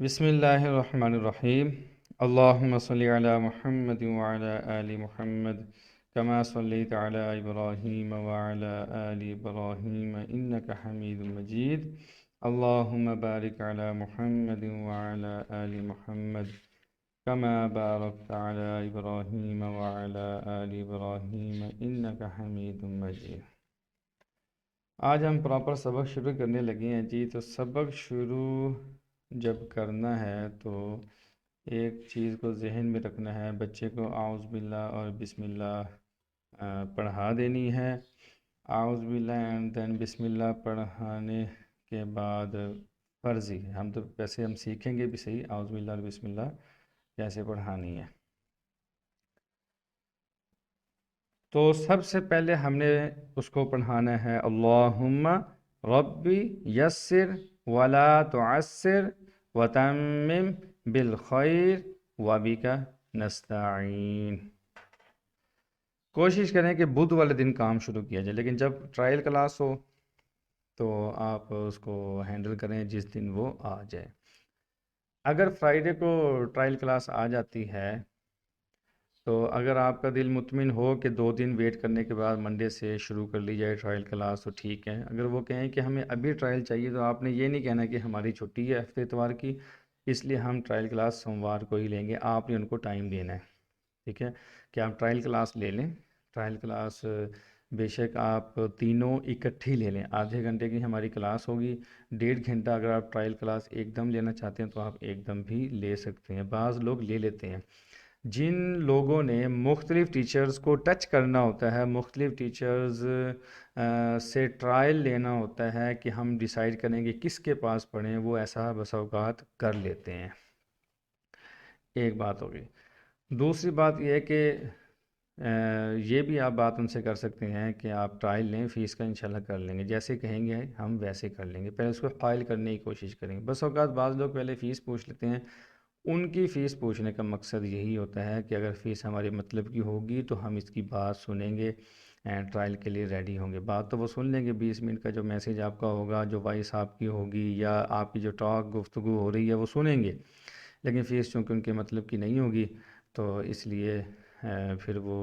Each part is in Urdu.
بسم اللہ الرحمن الرحیم۔ اللہم صلی علی محمد وعلی آل محمد کما صلیت علی ابراہیم وعلی آل ابراہیم انک حمید مجید۔ اللہم بارک علی محمد وعلی آل محمد کما بارکت علی ابراہیم وعلی آل ابراہیم انک حمید مجید۔ آج ہم پراپر سبق شروع کرنے لگے ہیں جی۔ تو سبق شروع جب کرنا ہے تو ایک چیز کو ذہن میں رکھنا ہے، بچے کو اعوذ باللہ اور بسم اللہ پڑھا دینی ہے۔ اعوذ باللہ اینڈ دین بسم اللہ پڑھانے کے بعد فرضی ہم تو ویسے ہم سیکھیں گے بھی صحیح اعوذ باللہ اور بسم اللہ کیسے پڑھانی ہے۔ تو سب سے پہلے ہم نے اس کو پڑھانا ہے اللہم ربی یسر ولا تعسر وتمم بالخیر وبک نستعین۔ کوشش کریں کہ بدھ والے دن کام شروع کیا جائے، لیکن جب ٹرائل کلاس ہو تو آپ اس کو ہینڈل کریں جس دن وہ آ جائے۔ اگر فرائیڈے کو ٹرائل کلاس آ جاتی ہے تو اگر آپ کا دل مطمئن ہو کہ 2 دن ویٹ کرنے کے بعد منڈے سے شروع کر لی جائے ٹرائل کلاس تو ٹھیک ہے۔ اگر وہ کہیں کہ ہمیں ابھی ٹرائل چاہیے تو آپ نے یہ نہیں کہنا کہ ہماری چھٹی ہے ہفتے اتوار کی، اس لیے ہم ٹرائل کلاس سوموار کو ہی لیں گے۔ آپ نے ان کو ٹائم دینا ہے، ٹھیک ہے، کہ آپ ٹرائل کلاس لے لیں۔ ٹرائل کلاس بے شک آپ تینوں اکٹھی لے لیں، آدھے گھنٹے کی ہماری کلاس ہوگی، 1.5 گھنٹہ اگر آپ ٹرائل کلاس ایک دم لینا چاہتے ہیں تو آپ ایک دم بھی لے سکتے ہیں۔ بعض لوگ لے لیتے ہیں۔ جن لوگوں نے مختلف ٹیچرز کو ٹچ کرنا ہوتا ہے، مختلف ٹیچرز سے ٹرائل لینا ہوتا ہے کہ ہم ڈیسائیڈ کریں کہ کس کے پاس پڑھیں، وہ ایسا بسا اوقات کر لیتے ہیں۔ ایک بات ہوگی۔ دوسری بات یہ ہے کہ یہ بھی آپ بات ان سے کر سکتے ہیں کہ آپ ٹرائل لیں، فیس کا انشاءاللہ کر لیں گے، جیسے کہیں گے ہم ویسے کر لیں گے، پہلے اس کو فائل کرنے کی کوشش کریں گے۔ بس اوقات بعض لوگ پہلے فیس پوچھ لیتے ہیں، ان کی فیس پوچھنے کا مقصد یہی ہوتا ہے کہ اگر فیس ہمارے مطلب کی ہوگی تو ہم اس کی بات سنیں گے، ٹرائل کے لیے ریڈی ہوں گے۔ بات تو وہ سن لیں گے، 20 منٹ کا جو میسیج آپ کا ہوگا، جو وائس آپ کی ہوگی یا آپ کی جو ٹاک گفتگو ہو رہی ہے وہ سنیں گے، لیکن فیس چونکہ ان کے مطلب کی نہیں ہوگی تو اس لیے پھر وہ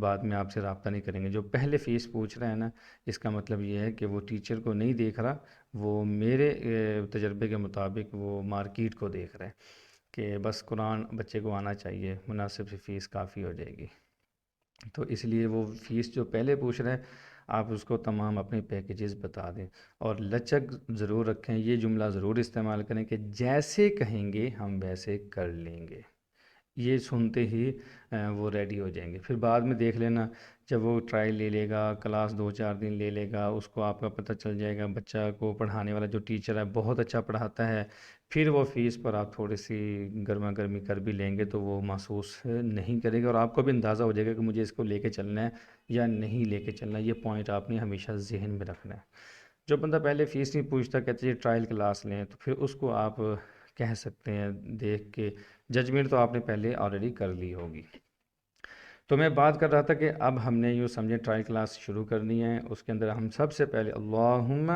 بعد میں آپ سے رابطہ نہیں کریں گے۔ جو پہلے فیس پوچھ رہے ہیں نا، اس کا مطلب یہ ہے کہ وہ ٹیچر کو نہیں دیکھ رہا، وہ میرے تجربے کے مطابق وہ مارکیٹ کو دیکھ رہے ہیں کہ بس قرآن بچے کو آنا چاہیے، مناسب سی فیس کافی ہو جائے گی۔ تو اس لیے وہ فیس جو پہلے پوچھ رہے ہیں آپ اس کو تمام اپنے پیکیجز بتا دیں، اور لچک ضرور رکھیں، یہ جملہ ضرور استعمال کریں کہ جیسے کہیں گے ہم ویسے کر لیں گے۔ یہ سنتے ہی وہ ریڈی ہو جائیں گے۔ پھر بعد میں دیکھ لینا، جب وہ ٹرائل لے لے گا، کلاس 2-4 دن لے لے گا، اس کو آپ کا پتہ چل جائے گا بچہ کو پڑھانے والا جو ٹیچر ہے بہت اچھا پڑھاتا ہے، پھر وہ فیس پر آپ تھوڑی سی گرما گرمی کر بھی لیں گے تو وہ محسوس نہیں کرے گا، اور آپ کو بھی اندازہ ہو جائے گا کہ مجھے اس کو لے کے چلنا ہے یا نہیں لے کے چلنا ہے۔ یہ پوائنٹ آپ نے ہمیشہ ذہن میں رکھنا ہے۔ جو بندہ پہلے فیس نہیں پوچھتا، کہتے ہیں ٹرائل کلاس لیں، تو پھر اس کو آپ کہہ سکتے ہیں دیکھ کے، ججمنٹ تو آپ نے پہلے آلریڈی کر لی ہوگی۔ تو میں بات کر رہا تھا کہ اب ہم نے یوں سمجھے ٹرائل کلاس شروع کرنی ہے، اس کے اندر ہم سب سے پہلے اللہم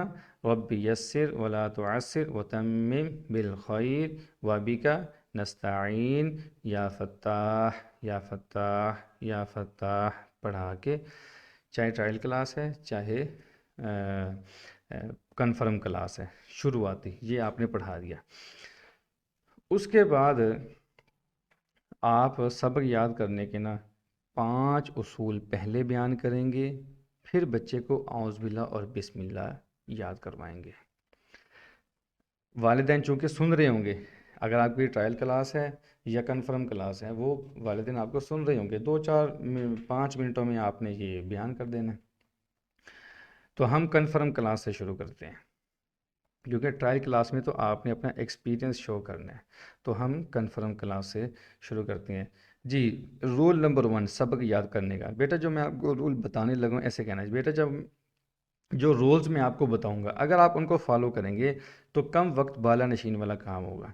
رب یسر ولا تعسر وتمم بالخیر وبک نستعین، یا فتاح یا فتاح یا فتاح پڑھا کے، چاہے ٹرائل کلاس ہے چاہے کنفرم کلاس ہے، شروعاتی، یہ آپ نے پڑھا دیا۔ اس کے بعد آپ سبق یاد کرنے کے نا 5 اصول پہلے بیان کریں گے، پھر بچے کو اعوذ باللہ اور بسم اللہ یاد کروائیں گے۔ والدین چونکہ سن رہے ہوں گے، اگر آپ کی ٹرائل کلاس ہے یا کنفرم کلاس ہے، وہ والدین آپ کو سن رہے ہوں گے، 5 منٹوں میں آپ نے یہ بیان کر دینا ہے۔ تو ہم کنفرم کلاس سے شروع کرتے ہیں، کیونکہ ٹرائل کلاس میں تو آپ نے اپنا ایکسپیرینس شو کرنا ہے، تو ہم کنفرم کلاس سے شروع کرتے ہیں۔ جی، رول نمبر 1 سبق یاد کرنے کا۔ بیٹا جو میں آپ کو رول بتانے لگا ہوں ایسے کہنا ہے، بیٹا جب جو رولز میں آپ کو بتاؤں گا اگر آپ ان کو فالو کریں گے تو کم وقت بالا نشین والا کام ہوگا۔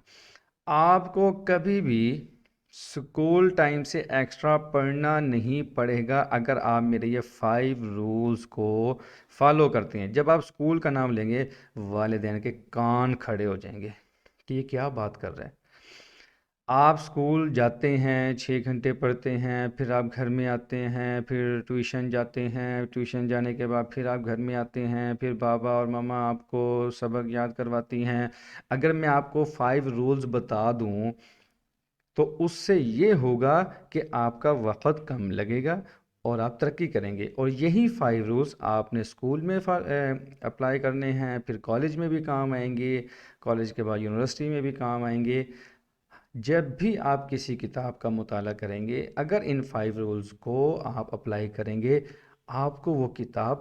آپ کو کبھی بھی اسکول ٹائم سے ایکسٹرا پڑھنا نہیں پڑے گا اگر آپ میرے یہ 5 رولز کو فالو کرتے ہیں۔ جب آپ اسکول کا نام لیں گے والدین کے کان کھڑے ہو جائیں گے کہ یہ کیا بات کر رہا ہے۔ آپ اسکول جاتے ہیں، 6 گھنٹے پڑھتے ہیں، پھر آپ گھر میں آتے ہیں، پھر ٹیوشن جاتے ہیں، ٹیوشن جانے کے بعد پھر آپ گھر میں آتے ہیں، پھر بابا اور ماما آپ کو سبق یاد کرواتی ہیں۔ اگر میں آپ کو 5 رولز بتا دوں تو اس سے یہ ہوگا کہ آپ کا وقت کم لگے گا اور آپ ترقی کریں گے، اور یہی 5 رولز آپ نے اسکول میں اپلائی کرنے ہیں، پھر کالج میں بھی کام آئیں گے، کالج کے بعد یونیورسٹی میں بھی کام آئیں گے۔ جب بھی آپ کسی کتاب کا مطالعہ کریں گے، اگر ان 5 رولز کو آپ اپلائی کریں گے، آپ کو وہ کتاب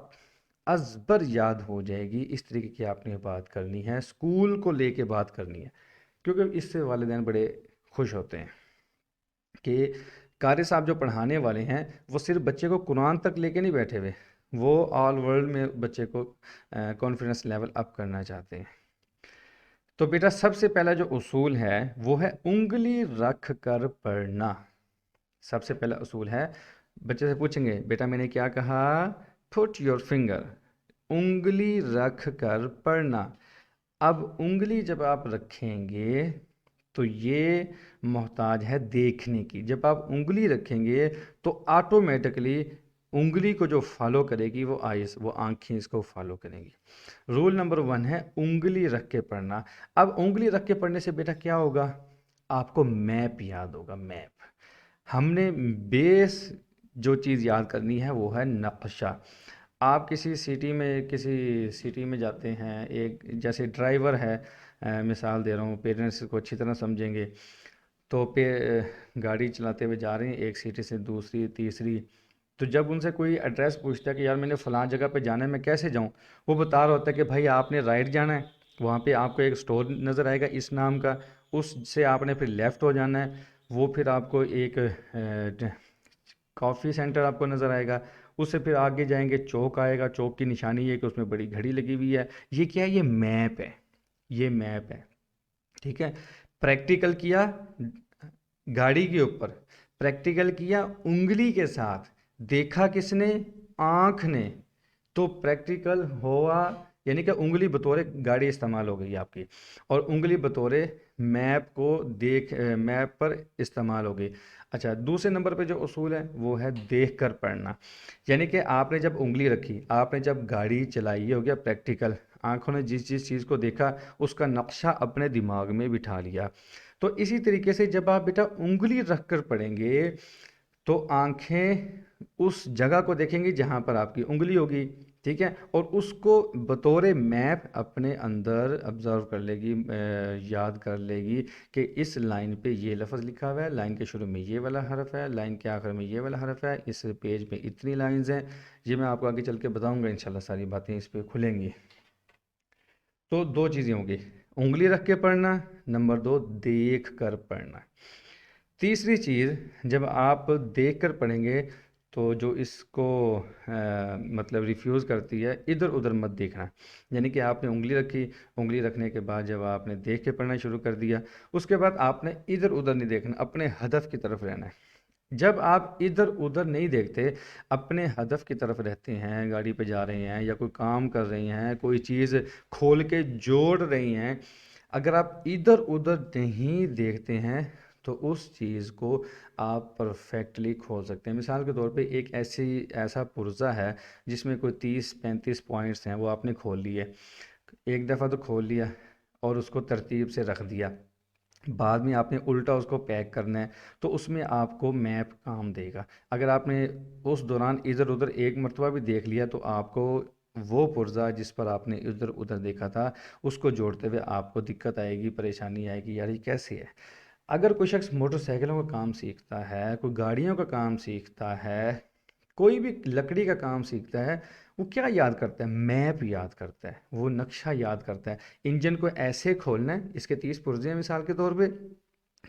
ازبر یاد ہو جائے گی۔ اس طریقے کی آپ نے بات کرنی ہے، اسکول کو لے کے بات کرنی ہے، کیونکہ اس سے والدین بڑے خوش ہوتے ہیں کہ قاری صاحب جو پڑھانے والے ہیں وہ صرف بچے کو قرآن تک لے کے نہیں بیٹھے ہوئے، وہ آل ورلڈ میں بچے کو کانفیڈنس لیول اپ کرنا چاہتے ہیں۔ تو بیٹا سب سے پہلا جو اصول ہے وہ ہے انگلی رکھ کر پڑھنا۔ سب سے پہلا اصول ہے، بچے سے پوچھیں گے بیٹا میں نے کیا کہا، پٹ یور فنگر، انگلی رکھ کر پڑھنا۔ اب انگلی جب آپ رکھیں گے تو یہ محتاج ہے دیکھنے کی۔ جب آپ انگلی رکھیں گے تو آٹومیٹکلی انگلی کو جو فالو کرے گی وہ آئیز، وہ آنکھیں اس کو فالو کریں گی۔ رول نمبر 1 ہے انگلی رکھ کے پڑھنا۔ اب انگلی رکھ کے پڑھنے سے بیٹا کیا ہوگا، آپ کو میپ یاد ہوگا، میپ۔ ہم نے بیس جو چیز یاد کرنی ہے وہ ہے نقشہ۔ آپ کسی سٹی میں جاتے ہیں، ایک جیسے ڈرائیور ہے، مثال دے رہا ہوں، پیرنٹس کو اچھی طرح سمجھیں گے، تو گاڑی چلاتے ہوئے جا رہے ہیں ایک سٹی سے دوسری تیسری، تو جب ان سے کوئی ایڈریس پوچھتا ہے کہ یار میں نے فلاں جگہ پہ جانا ہے، میں کیسے جاؤں، وہ بتا رہا ہوتا ہے کہ بھائی آپ نے رائٹ جانا ہے، وہاں پہ آپ کو ایک سٹور نظر آئے گا اس نام کا، اس سے آپ نے پھر لیفٹ ہو جانا ہے، وہ پھر آپ کو ایک کافی سینٹر آپ کو نظر آئے گا، اس سے پھر آگے جائیں گے چوک آئے گا، چوک کی نشانی یہ کہ اس میں بڑی گھڑی لگی ہوئی ہے۔ یہ کیا ہے، یہ میپ ہے، یہ میپ ہے، ٹھیک ہے۔ پریکٹیکل کیا گاڑی کے اوپر، پریکٹیکل کیا انگلی کے ساتھ، دیکھا کس نے، آنکھ نے، تو پریکٹیکل ہوا، یعنی کہ انگلی بطور گاڑی استعمال ہو گئی آپ کی، اور انگلی بطور میپ کو میپ پر استعمال ہو گئی۔ اچھا، دوسرے نمبر پہ جو اصول ہے وہ ہے دیکھ کر پڑھنا، یعنی کہ آپ نے جب انگلی رکھی، آپ نے جب گاڑی چلائی، یہ ہو گیا پریکٹیکل، آنکھوں نے جس چیز کو دیکھا اس کا نقشہ اپنے دماغ میں بٹھا لیا۔ تو اسی طریقے سے جب آپ بیٹا انگلی رکھ کر پڑھیں گے تو آنکھیں اس جگہ کو دیکھیں گی جہاں پر آپ کی انگلی ہوگی، ٹھیک ہے، اور اس کو بطور میپ اپنے اندر آبزرو کر لے گی، یاد کر لے گی کہ اس لائن پہ یہ لفظ لکھا ہوا ہے، لائن کے شروع میں یہ والا حرف ہے، لائن کے آخر میں یہ والا حرف ہے، اس پیج پہ اتنی لائنز ہیں۔ یہ میں آپ کو آگے چل کے بتاؤں گا انشاءاللہ، ساری باتیں اس پہ کھلیں گی۔ تو 2 چیزیں ہوں گی، انگلی رکھ کے پڑھنا، نمبر 2 دیکھ کر پڑھنا۔ تیسری چیز، جب آپ دیکھ کر پڑھیں گے تو جو اس کو مطلب ریفیوز کرتی ہے، ادھر ادھر مت دیکھنا، یعنی کہ آپ نے انگلی رکھی، انگلی رکھنے کے بعد جب آپ نے دیکھ کے پڑھنا شروع کر دیا، اس کے بعد آپ نے ادھر ادھر نہیں دیکھنا، اپنے ہدف کی طرف رہنا ہے۔ جب آپ ادھر ادھر نہیں دیکھتے، اپنے ہدف کی طرف رہتے ہیں، گاڑی پہ جا رہے ہیں یا کوئی کام کر رہے ہیں، کوئی چیز کھول کے جوڑ رہی ہیں، اگر آپ ادھر ادھر نہیں دیکھتے ہیں تو اس چیز کو آپ پرفیکٹلی کھول سکتے ہیں۔ مثال کے طور پہ ایک ایسا پرزہ ہے جس میں کوئی 30-35 پوائنٹس ہیں، وہ آپ نے کھول لیے، ایک دفعہ تو کھول لیا اور اس کو ترتیب سے رکھ دیا، بعد میں آپ نے الٹا اس کو پیک کرنا ہے، تو اس میں آپ کو میپ کام دے گا۔ اگر آپ نے اس دوران ادھر ادھر ایک مرتبہ بھی دیکھ لیا تو آپ کو وہ پرزہ جس پر آپ نے ادھر ادھر دیکھا تھا اس کو جوڑتے ہوئے آپ کو دقت آئے گی، پریشانی آئے گی، یار یہ کیسے ہے۔ اگر کوئی شخص موٹر سائیکلوں کا کام سیکھتا ہے، کوئی گاڑیوں کا کام سیکھتا ہے، کوئی بھی لکڑی کا کام سیکھتا ہے، وہ کیا یاد کرتا ہے، میپ یاد کرتا ہے، وہ نقشہ یاد کرتا ہے۔ انجن کو ایسے کھولنا ہے، اس کے 30 پرزے ہیں مثال کے طور پہ،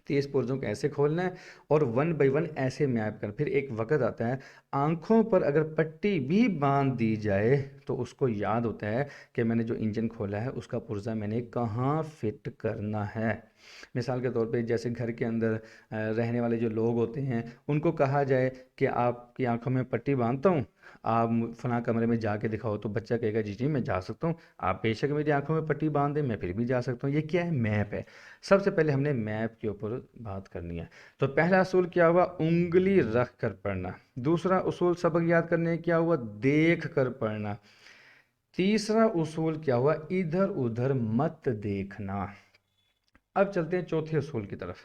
30 پرزوں کو ایسے کھولنا ہے اور 1 بائی 1 ایسے میپ کر، پھر ایک وقت آتا ہے آنکھوں پر اگر پٹی بھی باندھ دی جائے تو تو اس کو یاد ہوتا ہے کہ میں نے جو انجن کھولا ہے اس کا پرزہ میں نے کہاں فٹ کرنا ہے۔ مثال کے طور پہ جیسے گھر کے اندر رہنے والے جو لوگ ہوتے ہیں ان کو کہا جائے کہ آپ کی آنکھوں میں پٹی باندھتا ہوں، آپ فلاں کمرے میں جا کے دکھاؤ، تو بچہ کہے گا جی جی میں جا سکتا ہوں، آپ بے شک میری آنکھوں میں پٹی باندھ دیں میں پھر بھی جا سکتا ہوں۔ یہ کیا ہے؟ میپ ہے۔ سب سے پہلے ہم نے میپ کے اوپر بات کرنی ہے۔ تو پہلا اصول کیا ہوا؟ انگلی رکھ کر پڑھنا۔ دوسرا اصول سبق یاد کرنے کیا ہوا؟ دیکھ کر پڑھنا۔ تیسرا اصول کیا ہوا؟ ادھر ادھر مت دیکھنا۔ اب چلتے ہیں چوتھے اصول کی طرف۔